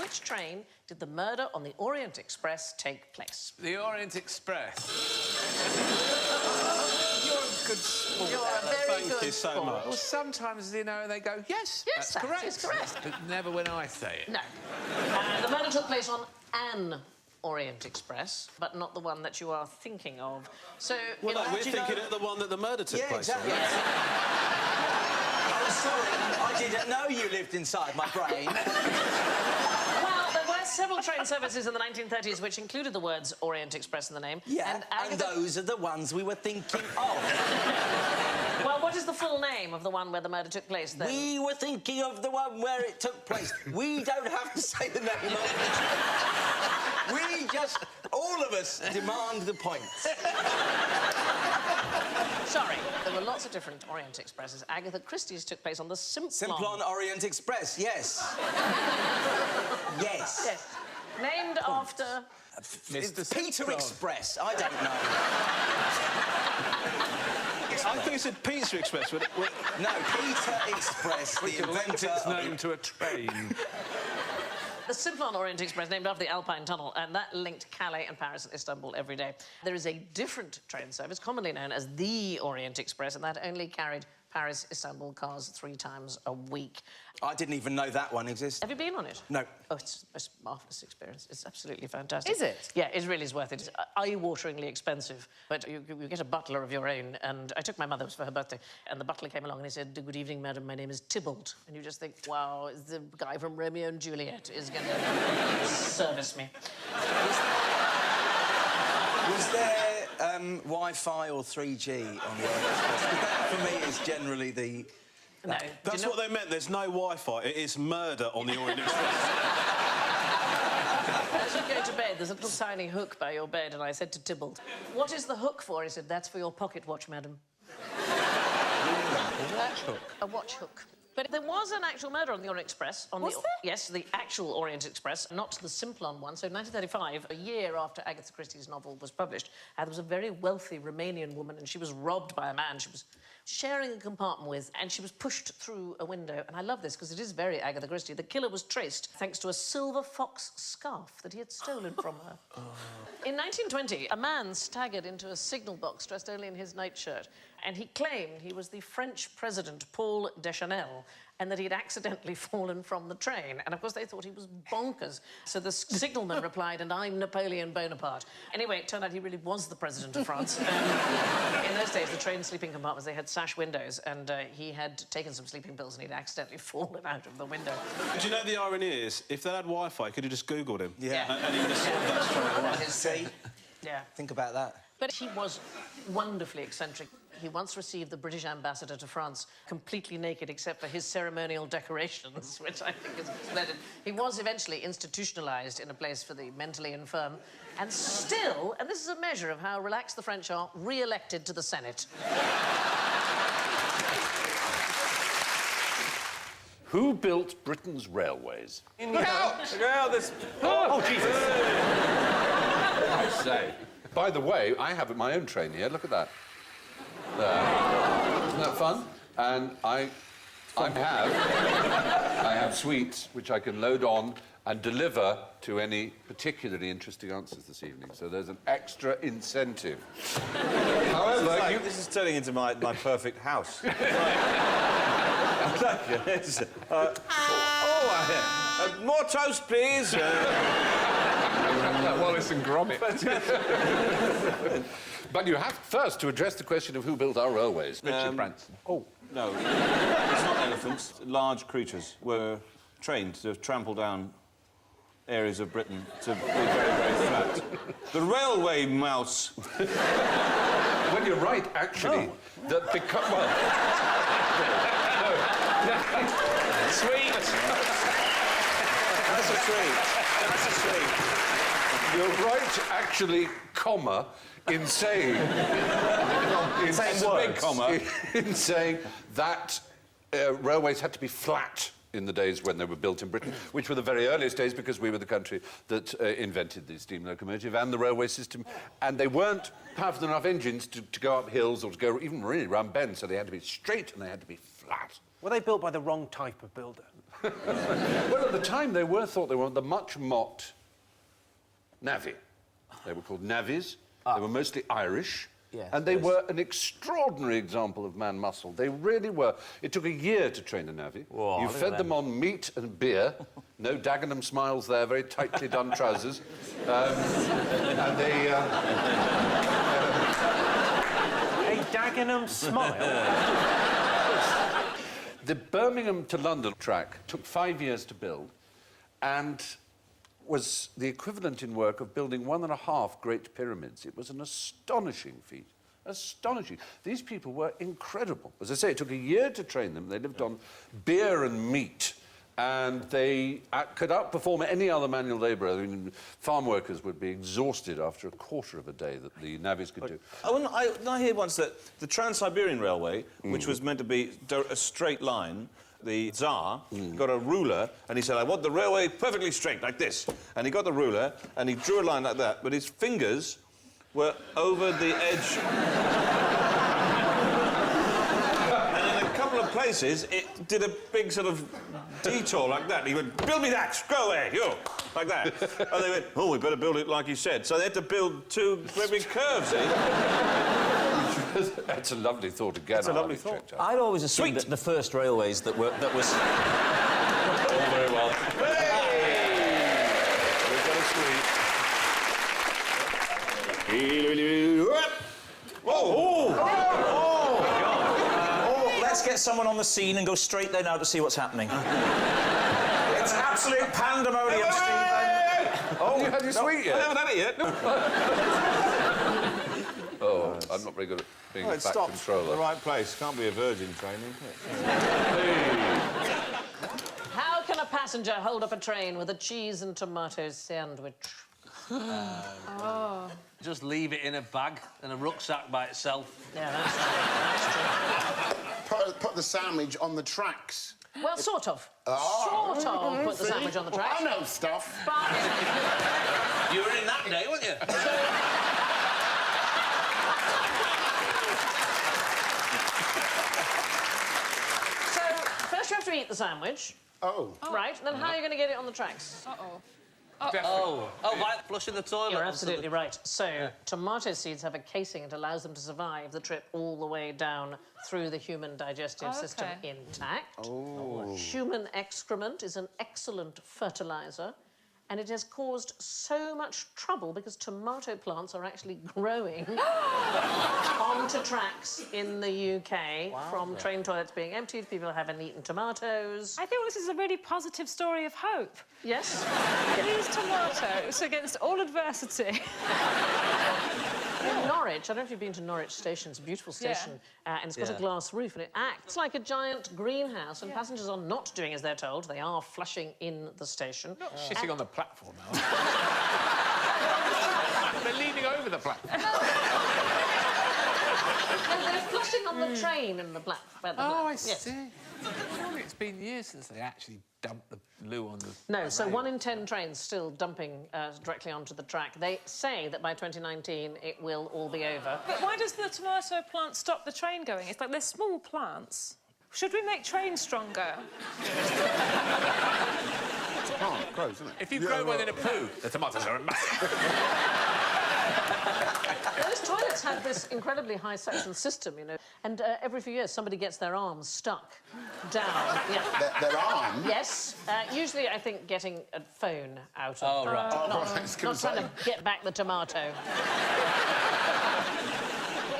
which train did the murder on the Orient Express take place? The Orient Express. You're a good sport. You're a very Thank good you so sport. much. Well, sometimes, you know, they go, yes, Yes, that's correct. is correct. But never when I say it. No. The murder took place on an Orient Express, but not the one that you are thinking of. So... Well, no, we're thinking of the one that the murder took place exactly. on. Oh, sorry, I didn't know you lived inside my brain. Well, there were several train services in the 1930s which included the words Orient Express in the name. Yeah, and those are the ones we were thinking of. Well, what is the full name of the one where the murder took place, then? We were thinking of the one where it took place. We don't have to say the name of it. We just, all of us, demand the points. Sorry, there were lots of different Orient Expresses. Agatha Christie's took place on the Simplon. Simplon Orient Express, yes. Yes. Yes. Named after... Mr. Peter Simplon. Express, I don't know. I think it's a Pizza Express. No, Peter Express, We the could link inventor its of name to a train. The Simplon Orient Express, named after the Alpine Tunnel, and that linked Calais and Paris and Istanbul every day. There is a different train service, commonly known as the Orient Express, and that only carried Paris-Istanbul cars 3 times a week. I didn't even know that one existed. Have you been on it? No. Oh, it's the most marvellous experience. It's absolutely fantastic. Is it? Yeah, it really is worth it. It's eye-wateringly expensive, but you get a butler of your own, and I took my mother, it was for her birthday, and the butler came along and he said, "Good evening, madam, my name is Tybalt." And you just think, wow, the guy from Romeo and Juliet is going to service me. Was there Wi-Fi or 3G on the Orient Express? That, for me, is generally the... No. That's what they meant. There's no Wi-Fi. It is murder on the Orient Express. As you go to bed, there's a little tiny hook by your bed, and I said to Tybalt, "What is the hook for?" He said, "That's for your pocket watch, madam." A watch hook? A watch hook. But there was an actual murder on the Orient Express. Was there? Yes, the actual Orient Express, not the Simplon one. So in 1935, a year after Agatha Christie's novel was published, there was a very wealthy Romanian woman, and she was robbed by a man she was sharing a compartment with, and she was pushed through a window. And I love this, because it is very Agatha Christie. The killer was traced thanks to a silver fox scarf that he had stolen from her. In 1920, a man staggered into a signal box dressed only in his nightshirt, and he claimed he was the French president, Paul Deschanel, and that he'd accidentally fallen from the train. And, of course, they thought he was bonkers. So the signalman replied, "And I'm Napoleon Bonaparte." Anyway, it turned out he really was the president of France. In those days, the train sleeping compartments, they had sash windows, and he had taken some sleeping pills and he'd accidentally fallen out of the window. Do you know the irony is, if they had Wi-Fi, could have just Googled him? Yeah. And he would have solved that straight away. See? Yeah. Think about that. But he was wonderfully eccentric. He once received the British ambassador to France completely naked except for his ceremonial decorations, which I think is splendid. He was eventually institutionalised in a place for the mentally infirm, and still, and this is a measure of how relaxed the French are, re-elected to the Senate. Who built Britain's railways? Look out, this... Oh, Jesus! I say. By the way, I have my own train here. Look at that. There. Isn't that fun? And I have sweets which I can load on and deliver to any particularly interesting answers this evening. So there's an extra incentive. However, This is turning into my perfect house. More toast, please. Wallace and Gromit. But you have first to address the question of who built our railways. Richard Branson. Oh, no. It's not elephants. Large creatures were trained to trample down areas of Britain to be very, very flat. The railway mouse. Well, you're right, actually. That because... Well... Sweet. That's a treat. That's a treat. You're right, actually, comma, in saying... Same word, comma. In saying that railways had to be flat in the days when they were built in Britain, which were the very earliest days because we were the country that invented the steam locomotive and the railway system. And they weren't powerful enough engines to go up hills or to go even really round bends, so they had to be straight and they had to be flat. Were they built by the wrong type of builder? Well, at the time, they thought they were the much-mocked navvy. They were called navvies. They were mostly Irish. Yes, and they were an extraordinary example of man muscle. They really were. It took a year to train a navvy. Whoa, You look fed at them on meat and beer. No Dagenham smiles there, very tightly done trousers. And they... A Dagenham smile? The Birmingham to London track took 5 years to build and was the equivalent in work of building 1.5 Great Pyramids. It was an astonishing feat. Astonishing. These people were incredible. As I say, it took a year to train them. They lived on beer and meat, and they could outperform any other manual labourer. I mean, farm workers would be exhausted after a quarter of a day that the navvies could do. I hear once that the Trans-Siberian Railway, which was meant to be a straight line, the Tsar got a ruler and he said, I want the railway perfectly straight, like this. And he got the ruler and he drew a line like that, but his fingers were over the edge. And in a couple of places, it did a big sort of detour like that. He went, build me that, go away, you, like that. And they went, oh, we better build it like you said. So they had to build 2 very big curves, That's a lovely thought again. That's a lovely thought. I'd always assumed that the first railways that was... All very well. Hey! We've got a sweet. Oh, let's get someone on the scene and go straight there now to see what's happening. It's absolute pandemonium, Stephen. Oh, you had your sweet yet? I haven't had it yet. Oh, I'm not very good at being a back controller. The right place. Can't be a virgin training. How can a passenger hold up a train with a cheese and tomato sandwich? Just leave it in a bag and a rucksack by itself. Yeah, that's true. Put the sandwich on the tracks. Well, sort of. Sort of put the sandwich on the tracks. I know stuff. But... You were in that day, weren't you? First you have to eat the sandwich. Oh. Right, then how are you going to get it on the tracks? Oh, by flushing the toilet. You're absolutely right. So, tomato seeds have a casing that allows them to survive the trip all the way down through the human digestive system intact. Oh. Human excrement is an excellent fertiliser, and it has caused so much trouble because tomato plants are actually growing onto tracks in the UK from train toilets being emptied. People haven't eaten tomatoes. I think this is a really positive story of hope. Yes? Use tomatoes against all adversity. In Norwich, I don't know if you've been to Norwich Station, it's a beautiful station, and it's got a glass roof, and it acts like a giant greenhouse, and passengers are not doing as they're told. They are flushing in the station. Not shitting on the platform, now. They're leaning over the platform. No, they're flushing on the train in the platform. Oh, I see. Surely it's been years since they actually dumped the loo on the... No, so 1 in 10 trains still dumping directly onto the track. They say that by 2019 it will all be over. But why does the tomato plant stop the train going? It's like they're small plants. Should we make trains stronger? It's a plant, it grows, isn't it? If you grow one in a poo, the tomatoes are massive. Those toilets have this incredibly high suction system, you know, and every few years somebody gets their arms stuck down. Yeah. Their arm? Yes. Usually, I think, getting a phone out of... Oh, right. Not trying to get back the tomato.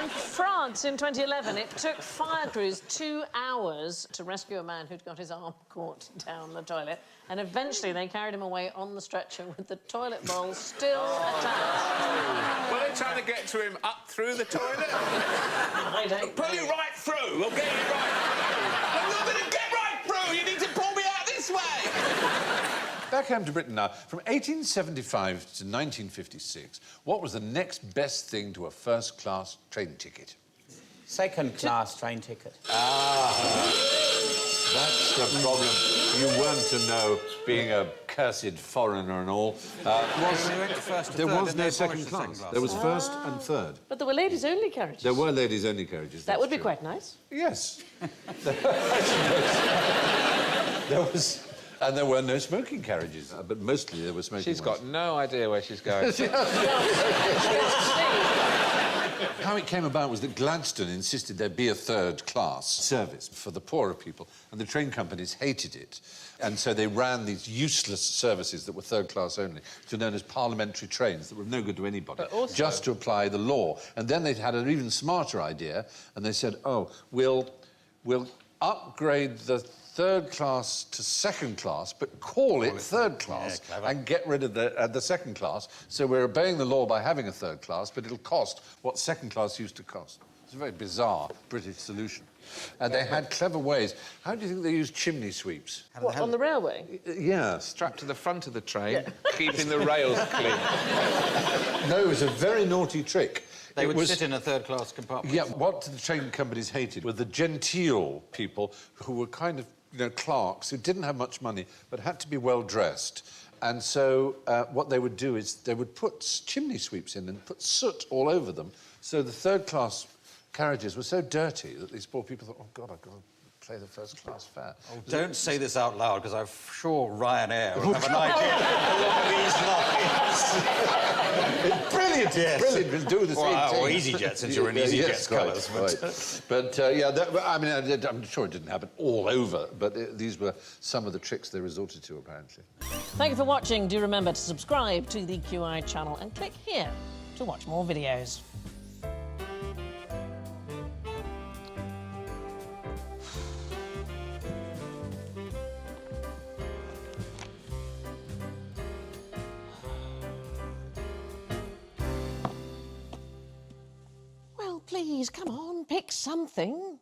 In France, in 2011, it took fire crews 2 hours to rescue a man who'd got his arm caught down the toilet, and eventually they carried him away on the stretcher with the toilet bowl still attached. Were they trying to get to him up through the toilet? I don't Pull you right through, we'll get you right through. I'm not going to get right through, you need to pull me out this way. Back home to Britain now, from 1875 to 1956, what was the next best thing to a first-class train ticket? Second-class train ticket. That's the problem. you weren't to know, being a cursed foreigner and all, We went to first to there third, was didn't no they? second Abolished the class. second There was first and third. But there were ladies-only carriages. There were ladies-only carriages. That that's would be true. quite nice. Yes. There was... And there were no smoking carriages, but mostly there were smoking She's ones. got no idea where she's going. How it came about was that Gladstone insisted there be a third-class service for the poorer people, and the train companies hated it. And so they ran these useless services that were third-class only, which were known as parliamentary trains that were no good to anybody, just to apply the law. And then they had an even smarter idea, and they said, oh, we'll upgrade the third class to second class, but call it third class and get rid of the second class. So we're obeying the law by having a third class, but it'll cost what second class used to cost. It's a very bizarre British solution. And they had clever ways. How do you think they used chimney sweeps? What, on the railway? Yeah. Strapped to the front of the train, keeping the rails clean. No, it was a very naughty trick. They would sit in a third-class compartment. Yeah, what the train companies hated were the genteel people who were kind of, clerks who didn't have much money but had to be well-dressed. And so what they would do is they would put chimney sweeps in and put soot all over them, so the third-class carriages were so dirty that these poor people thought, oh, God, I've got to play the first-class fare. Oh, don't say this out loud, because I'm sure Ryanair will have an idea along these lines. Brilliant! Yes. Brilliant! We'll do the same thing. Or EasyJet, since you're in EasyJet's colours. But I'm sure it didn't happen all over, but these were some of the tricks they resorted to, apparently. Thank you for watching. Do remember to subscribe to the QI channel and click here to watch more videos. Well, please, come on, pick something.